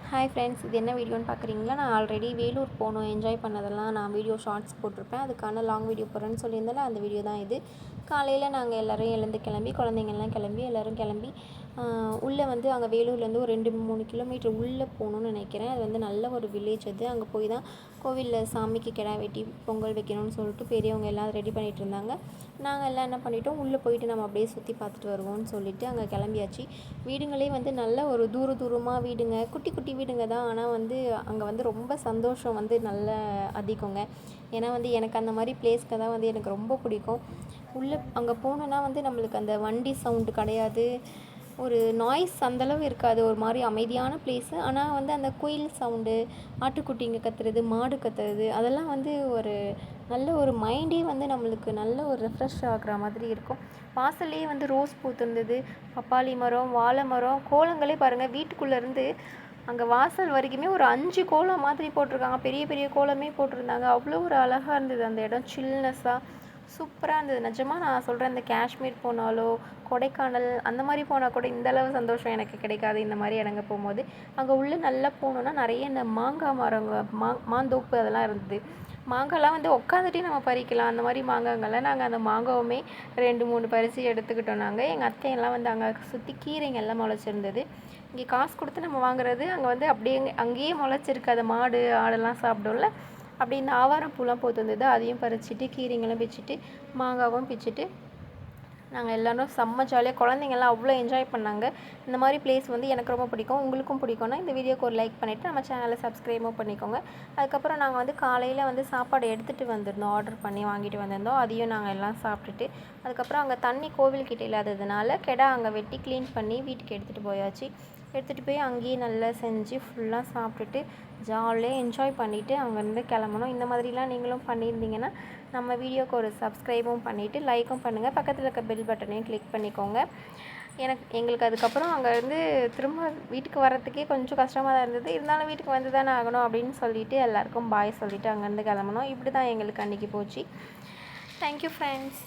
Hi friends, இது என்ன வீடியோன்னு பார்க்குறீங்களா? நான் ஆல்ரெடி வேலூர் போனோம், என்ஜாய் பண்ணதெல்லாம் நான் வீடியோ ஷார்ட்ஸ் போட்டிருப்பேன். அதுக்கான லாங் வீடியோ போடுறேன்னு சொல்லியிருந்தேன்ல, அந்த வீடியோ தான் இது. காலையில் நாங்கள் எல்லோரும் எழுந்து கிளம்பி, குழந்தைங்கள்லாம் கிளம்பி எல்லோரும் கிளம்பி உள்ளே வந்து அங்கே வேலூர்லேருந்து ஒரு 2-3 கிலோமீட்டர் உள்ளே போகணுன்னு நினைக்கிறேன். அது வந்து நல்ல ஒரு வில்லேஜ். அது அங்கே போய் தான் கோவிலில் சாமிக்கு கிடா வெட்டி பொங்கல் வைக்கணும்னு சொல்லிட்டு பெரியவங்க எல்லாம் ரெடி பண்ணிகிட்டு இருந்தாங்க. நாங்கள் எல்லாம் என்ன பண்ணிட்டோம், உள்ளே போயிட்டு நம்ம அப்படியே சுற்றி பார்த்துட்டு வருவோம்னு சொல்லிட்டு அங்கே கிளம்பியாச்சு. வீடுங்களே வந்து நல்ல ஒரு தூரமாக வீடுங்க, குட்டி குட்டி வீடுங்க தான். ஆனால் வந்து அங்கே வந்து ரொம்ப சந்தோஷம் வந்து நல்ல அதிகங்க. ஏன்னா வந்து எனக்கு அந்த மாதிரி பிளேஸ்க்கு தான் வந்து எனக்கு ரொம்ப பிடிக்கும். உள்ளே அங்கே போனோன்னா வந்து நம்மளுக்கு அந்த வண்டி சவுண்டு கிடையாது, ஒரு நாய்ஸ் அந்தளவு இருக்காது. ஒரு மாதிரி அமைதியான பிளேஸு. ஆனால் வந்து அந்த குயில் சவுண்டு, ஆட்டுக்குட்டிங்க கத்துறது, மாடு கத்துறது, அதெல்லாம் வந்து ஒரு நல்ல ஒரு மைண்டே வந்து நம்மளுக்கு நல்ல ஒரு ரெஃப்ரெஷ் ஆகிற மாதிரி இருக்கும். வாசல்லையே வந்து ரோஸ் பூத்துருந்தது, பப்பாளி மரம், வாழை மரம், கோலங்களே பாருங்கள். வீட்டுக்குள்ளேருந்து அங்கே வாசல் வரைக்குமே ஒரு 5 கோலம் மாதிரி போட்டிருக்காங்க. பெரிய பெரிய கோலமே போட்டிருந்தாங்க. அவ்வளோ ஒரு அழகாக இருந்தது அந்த இடம். சில்னஸ்ஸாக சூப்பராக இருந்தது. நிஜமாக நான் சொல்கிறேன், இந்த காஷ்மீர் போனாலோ, கொடைக்கானல் அந்த மாதிரி போனால் கூட இந்தளவு சந்தோஷம் எனக்கு கிடைக்காது இந்த மாதிரி இடங்க போகும்போது. அங்கே உள்ளே நல்லா போனோன்னா நிறைய இந்த மாங்காய் மரங்க, மாந்தோப்பு அதெல்லாம் இருந்தது. மாங்காய்லாம் வந்து உட்காந்துட்டே நம்ம பறிக்கலாம். அந்த மாதிரி மாங்காய்ங்கள்லாம் நாங்கள் அந்த மாங்காவுமே 2-3 பறித்து எடுத்துக்கிட்டோம். நாங்கள் எங்கள் அத்தையெல்லாம் வந்து அங்கே சுற்றி கீரைங்க எல்லாம் முளைச்சிருந்தது. இங்கே காசு கொடுத்து நம்ம வாங்குறது, அங்கே வந்து அப்படியே அங்கேயே முளைச்சிருக்கு. அது மாடு ஆடெல்லாம் சாப்பிடும்ல, அப்படி இந்த ஆவாரம் பூலாம் போத்திருந்தது. அதையும் பறிச்சுட்டு கீரைங்களும் பிச்சுட்டு மாங்காவும் பிச்சுட்டு நாங்கள் எல்லோரும் செம்ம ஜாலியாக, குழந்தைங்கள்லாம் அவ்வளோ என்ஜாய் பண்ணாங்க. இந்த மாதிரி பிளேஸ் வந்து எனக்கு ரொம்ப பிடிக்கும். உங்களுக்கும் பிடிக்கும்னா இந்த வீடியோக்கு ஒரு லைக் பண்ணிவிட்டு நம்ம சேனலை சப்ஸ்கிரைபும் பண்ணிக்கோங்க. அதுக்கப்புறம் நாங்கள் வந்து காலையில் வந்து சாப்பாடு எடுத்துகிட்டு வந்திருந்தோம், ஆர்டர் பண்ணி வாங்கிட்டு வந்திருந்தோம். அதையும் நாங்கள் எல்லாம் சாப்பிட்டுட்டு, அதுக்கப்புறம் அங்கே தண்ணி கோவில்கிட்ட இல்லாததுனால கெடா அங்கே வெட்டி க்ளீன் பண்ணி வீட்டுக்கு எடுத்துகிட்டு போயாச்சு. எடுத்துகிட்டு போய் அங்கேயே நல்லா செஞ்சு ஃபுல்லாக சாப்பிட்டுட்டு ஜாலியாக என்ஜாய் பண்ணிவிட்டு அங்கேருந்து கிளம்பணும். இந்த மாதிரிலாம் நீங்களும் பண்ணியிருந்தீங்கன்னா நம்ம வீடியோக்கு ஒரு சப்ஸ்கிரைபும் பண்ணிவிட்டு லைக்கும் பண்ணுங்கள். பக்கத்தில் இருக்க பெல் பட்டனையும் கிளிக் பண்ணிக்கோங்க. எங்களுக்கு அதுக்கப்புறம் அங்கேருந்து திரும்ப வீட்டுக்கு வர்றதுக்கே கொஞ்சம் கஷ்டமாக தான் இருந்தது. இருந்தாலும் வீட்டுக்கு வந்து தானே ஆகணும் அப்படின்னு சொல்லிவிட்டு எல்லாேருக்கும் பாய் சொல்லிவிட்டு அங்கேருந்து கிளம்பணும். இப்படி தான் எங்களுக்கு அன்றைக்கி போச்சு. Thank you friends.